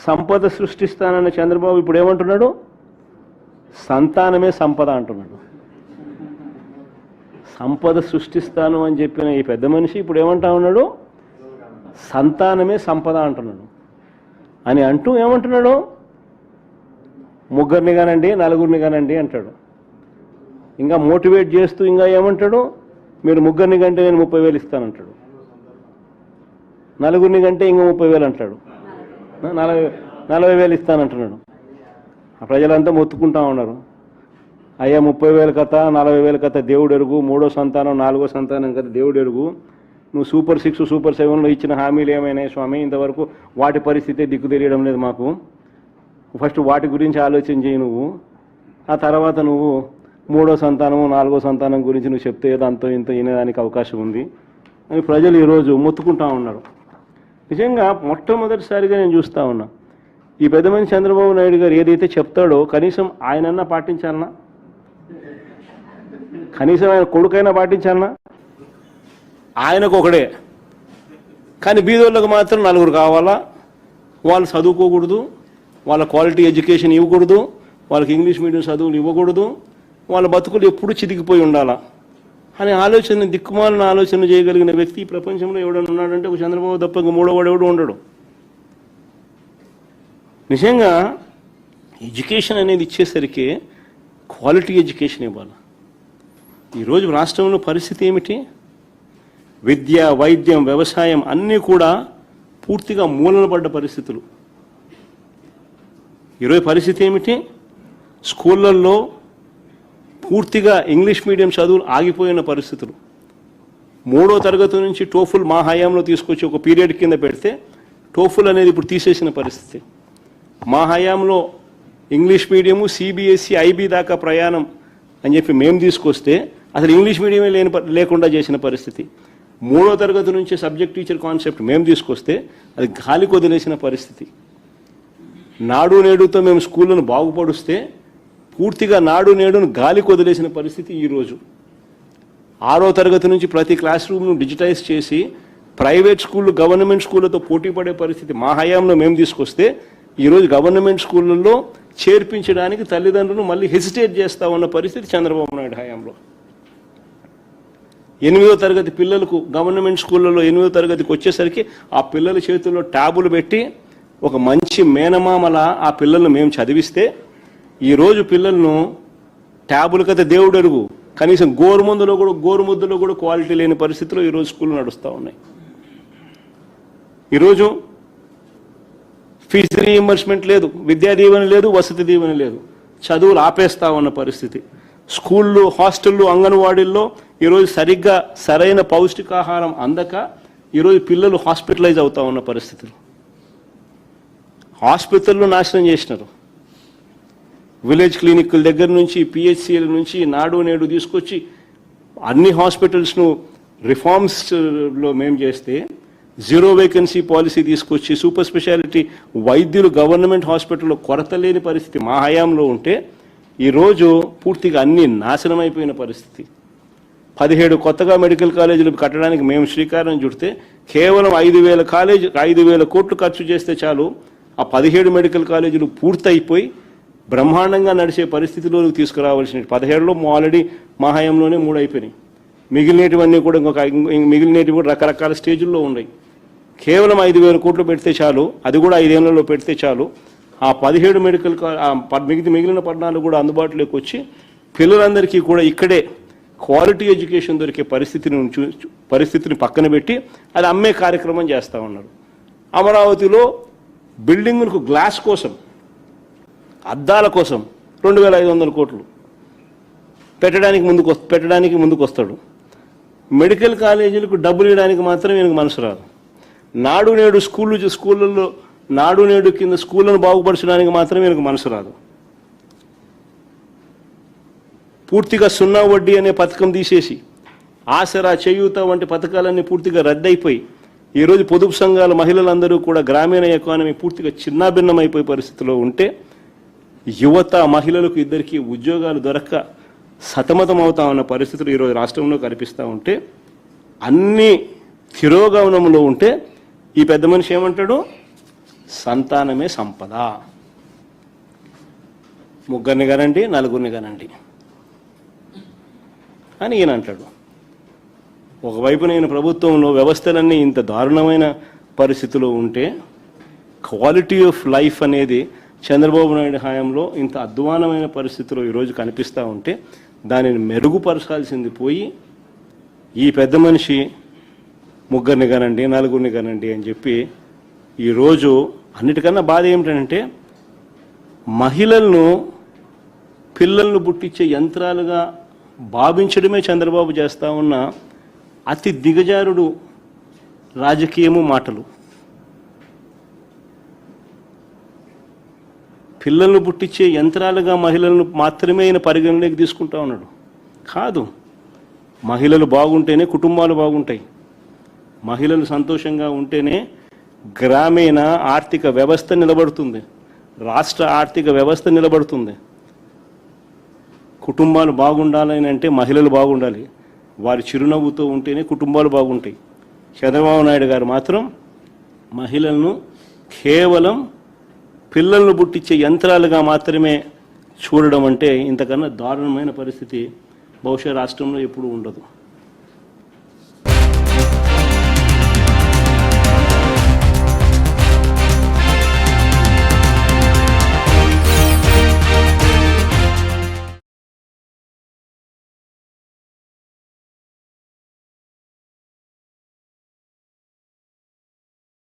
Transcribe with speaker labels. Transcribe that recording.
Speaker 1: సంపద సృష్టిస్తానన్న చంద్రబాబు ఇప్పుడు ఏమంటున్నాడు? సంతానమే సంపద అంటున్నాడు. సంపద సృష్టిస్తాను అని చెప్పిన ఈ పెద్ద మనిషి ఇప్పుడు ఏమంటా ఉన్నాడు? సంతానమే సంపద అంటున్నాడు. అని అంటూ ఏమంటున్నాడు? ముగ్గురిని కానండి, నలుగురిని కానండి అంటాడు. ఇంకా మోటివేట్ చేస్తూ ఇంకా ఏమంటాడు? మీరు ముగ్గురిని కంటే నేను 30,000 ఇస్తానంటాడు. నలుగురిని కంటే ఇంకా 30,000 అంటాడు. 40,000 ఇస్తానంటున్నాడు. ప్రజలంతా మొత్తుకుంటా ఉన్నారు. అయ్యా 30,000 కథ, 40,000 కథ దేవుడు ఎరుగు, 3వ సంతానం 4వ సంతానం కథ దేవుడు ఎరుగు. నువ్వు సూపర్ 6 సూపర్ 7లో ఇచ్చిన హామీలు ఏమైనాయి స్వామి? ఇంతవరకు వాటి పరిస్థితే దిక్కు తెలియడం లేదు మాకు. ఫస్ట్ వాటి గురించి ఆలోచన చేయి నువ్వు. ఆ తర్వాత నువ్వు 3వ సంతానం 4వ సంతానం గురించి నువ్వు చెప్తే ఏదో అంతో ఇంతో వినేదానికి అవకాశం ఉంది అని ప్రజలు ఈరోజు మొత్తుకుంటా ఉన్నారు. నిజంగా మొట్టమొదటిసారిగా నేను చూస్తూ ఉన్నా, ఈ పెద్ద మనిషి చంద్రబాబు నాయుడు గారు ఏదైతే చెప్తాడో కనీసం ఆయనన్నా పాటించాలన్నా, కనీసం ఆయన కొడుకైనా పాటించాలన్నా. ఆయనకు ఒకడే, కానీ బీదోళ్ళకు మాత్రం 4 కావాలా, వాళ్ళు చదువుకోకూడదు, వాళ్ళ క్వాలిటీ ఎడ్యుకేషన్ ఇవ్వకూడదు, వాళ్ళకి ఇంగ్లీష్ మీడియం చదువులు ఇవ్వకూడదు, వాళ్ళ బతుకులు ఎప్పుడూ చితికిపోయి ఉండాలా అనే ఆలోచన, దిక్కుమాలిన ఆలోచన చేయగలిగిన వ్యక్తి ఈ ప్రపంచంలో ఎవడన్నా ఉన్నాడంటే ఒక చంద్రబాబు తప్ప ఇంక మూడోవాడు ఎవడు ఉండడు. నిజంగా ఎడ్యుకేషన్ అనేది ఇచ్చేసరికి క్వాలిటీ ఎడ్యుకేషన్ ఇవ్వాలి. ఈరోజు రాష్ట్రంలో పరిస్థితి ఏమిటి? విద్య, వైద్యం, వ్యవసాయం అన్నీ కూడా పూర్తిగా మూలన పడ్డ పరిస్థితులు. ఈరోజు పరిస్థితి ఏమిటి? స్కూళ్ళల్లో పూర్తిగా ఇంగ్లీష్ మీడియం చదువులు ఆగిపోయిన పరిస్థితులు. 3వ తరగతి నుంచి టోఫుల్ మా హయాంలో తీసుకొచ్చి ఒక పీరియడ్ కింద పెడితే టోఫుల్ అనేది ఇప్పుడు తీసేసిన పరిస్థితి. మా హయాంలో ఇంగ్లీష్ మీడియము, సిబిఎస్ఈ, ఐబీ దాకా ప్రయాణం అని చెప్పి మేము తీసుకొస్తే అసలు ఇంగ్లీష్ మీడియమే లేకుండా చేసిన పరిస్థితి. 3వ తరగతి నుంచి సబ్జెక్ట్ టీచర్ కాన్సెప్ట్ మేము తీసుకొస్తే అది గాలికి వదిలేసిన పరిస్థితి. నాడు నేడుతో మేము స్కూళ్ళను బాగుపడుస్తే పూర్తిగా నాడు నేడును గాలికి వదిలేసిన పరిస్థితి ఈరోజు. 6వ తరగతి నుంచి ప్రతి క్లాస్ రూమ్ను డిజిటైజ్ చేసి ప్రైవేట్ స్కూళ్ళు గవర్నమెంట్ స్కూళ్ళతో పోటీ పడే పరిస్థితి మా హయాంలో మేము తీసుకొస్తే ఈరోజు గవర్నమెంట్ స్కూళ్ళల్లో చేర్పించడానికి తల్లిదండ్రులు మళ్ళీ హెసిటేట్ చేస్తా ఉన్న పరిస్థితి చంద్రబాబు నాయుడు హయాంలో. 8వ తరగతి పిల్లలకు గవర్నమెంట్ స్కూళ్ళలో 8వ తరగతికి వచ్చేసరికి ఆ పిల్లల చేతుల్లో ట్యాబులు పెట్టి ఒక మంచి మేనమామల ఆ పిల్లలను మేము చదివిస్తే ఈరోజు పిల్లలను ట్యాబులు కదా దేవుడు ఎరుగు, కనీసం గోరుముద్దలో కూడా క్వాలిటీ లేని పరిస్థితిలో ఈరోజు స్కూళ్ళు నడుస్తూ ఉన్నాయి. ఈరోజు ఫీజు రీయింబర్స్మెంట్ లేదు, విద్యా దీవెన లేదు, వసతి దీవెన లేదు, చదువులు ఆపేస్తా ఉన్న పరిస్థితి. స్కూళ్ళు, హాస్టళ్ళు, అంగన్వాడీల్లో ఈరోజు సరిగ్గా సరైన పౌష్టికాహారం అందక ఈరోజు పిల్లలు హాస్పిటలైజ్ అవుతా ఉన్న పరిస్థితులు. హాస్పిటల్లో నాశనం చేసినారు. విలేజ్ క్లినిక్ల దగ్గర నుంచి, పిహెచ్సిల నుంచి నాడు నేడు తీసుకొచ్చి అన్ని హాస్పిటల్స్ను రిఫార్మ్స్లో మేము చేస్తే, 0 వేకెన్సీ పాలసీ తీసుకొచ్చి సూపర్ స్పెషాలిటీ వైద్యులు గవర్నమెంట్ హాస్పిటల్లో కొరత లేని పరిస్థితి మా హయాంలో ఉంటే ఈరోజు పూర్తిగా అన్ని నాశనం అయిపోయిన పరిస్థితి. 17 కొత్తగా మెడికల్ కాలేజీలు కట్టడానికి మేము శ్రీకారం చుడితే కేవలం 5,000 కోట్లు ఖర్చు చేస్తే చాలు ఆ 17 మెడికల్ కాలేజీలు పూర్తయిపోయి బ్రహ్మాండంగా నడిచే పరిస్థితిలోకి తీసుకురావాల్సిన 17లో ఆల్రెడీ మా హయాంలోనే 3 అయిపోయినాయి. మిగిలినటివన్నీ కూడా రకరకాల స్టేజుల్లో ఉన్నాయి. కేవలం 5,000 కోట్లు పెడితే చాలు, అది కూడా 5 ఏళ్లలో పెడితే చాలు, ఆ 17 మెడికల్ మిగిలిన 14 కూడా అందుబాటులోకి వచ్చి పిల్లలందరికీ కూడా ఇక్కడే క్వాలిటీ ఎడ్యుకేషన్ దొరికే పరిస్థితిని పక్కన పెట్టి అది అమ్మే కార్యక్రమం చేస్తూ ఉన్నారు. అమరావతిలో బిల్డింగులకు గ్లాస్ కోసం, అద్దాల కోసం 2,500 కోట్లు పెట్టడానికి ముందుకు వస్తాడు. మెడికల్ కాలేజీలకు డబ్బులు ఇవ్వడానికి మాత్రం ఈయనకు మనసు రాదు. నాడు నేడు స్కూళ్ళల్లో నాడు నేడు కింద స్కూళ్ళను బాగుపరచడానికి మాత్రం ఈయనకు మనసు రాదు. పూర్తిగా 0 వడ్డీ అనే పథకం తీసేసి ఆసరా, చేయూత వంటి పథకాలన్నీ పూర్తిగా రద్దయిపోయి ఈరోజు పొదుపు సంఘాల మహిళలందరూ కూడా గ్రామీణ ఎకానమీ పూర్తిగా చిన్నాభిన్నమైపోయే పరిస్థితిలో ఉంటే యువత, మహిళలకు ఇద్దరికీ ఉద్యోగాలు దొరక్క సతమతం అవుతా ఉన్న పరిస్థితులు ఈరోజు రాష్ట్రంలో కనిపిస్తూ ఉంటే, అన్ని తిరోగమనంలో ఉంటే ఈ పెద్ద మనిషి ఏమంటాడు? సంతానమే సంపద. ముగ్గురిని కనండి, నలుగురిని కనండి అని ఈయన అంటాడు. ఒకవైపు నేను ప్రభుత్వంలో వ్యవస్థలన్నీ ఇంత దారుణమైన పరిస్థితిలో ఉంటే క్వాలిటీ ఆఫ్ లైఫ్ అనేది చంద్రబాబు నాయుడు హయాంలో ఇంత అధ్వానమైన పరిస్థితిలో ఈరోజు కనిపిస్తూ ఉంటే దానిని మెరుగుపరచాల్సింది పోయి ఈ పెద్ద మనిషి ముగ్గురిని కనండి, నలుగురిని కనండి అని చెప్పి ఈరోజు అన్నిటికన్నా బాధ ఏమిటంటే మహిళలను పిల్లలను పుట్టించే యంత్రాలుగా భావించడమే చంద్రబాబు చేస్తూ ఉన్న అతి దిగజారుడు రాజకీయము మాటలు. పిల్లలను పుట్టించే యంత్రాలుగా మహిళలను మాత్రమే ఆయన పరిగణలోకి తీసుకుంటా ఉన్నాడు. కాదు, మహిళలు బాగుంటేనే కుటుంబాలు బాగుంటాయి. మహిళలు సంతోషంగా ఉంటేనే గ్రామీణ ఆర్థిక వ్యవస్థ నిలబడుతుంది, రాష్ట్ర ఆర్థిక వ్యవస్థ నిలబడుతుంది. కుటుంబాలు బాగుండాలని అంటే మహిళలు బాగుండాలి, వారి చిరునవ్వుతో ఉంటేనే కుటుంబాలు బాగుంటాయి. చంద్రబాబు నాయుడు గారు మాత్రం మహిళలను కేవలం పిల్లలను పుట్టించే యంత్రాలుగా మాత్రమే చూడడం అంటే ఇంతకన్నా దారుణమైన పరిస్థితి బహుశా రాష్ట్రంలో ఎప్పుడూ ఉండదు.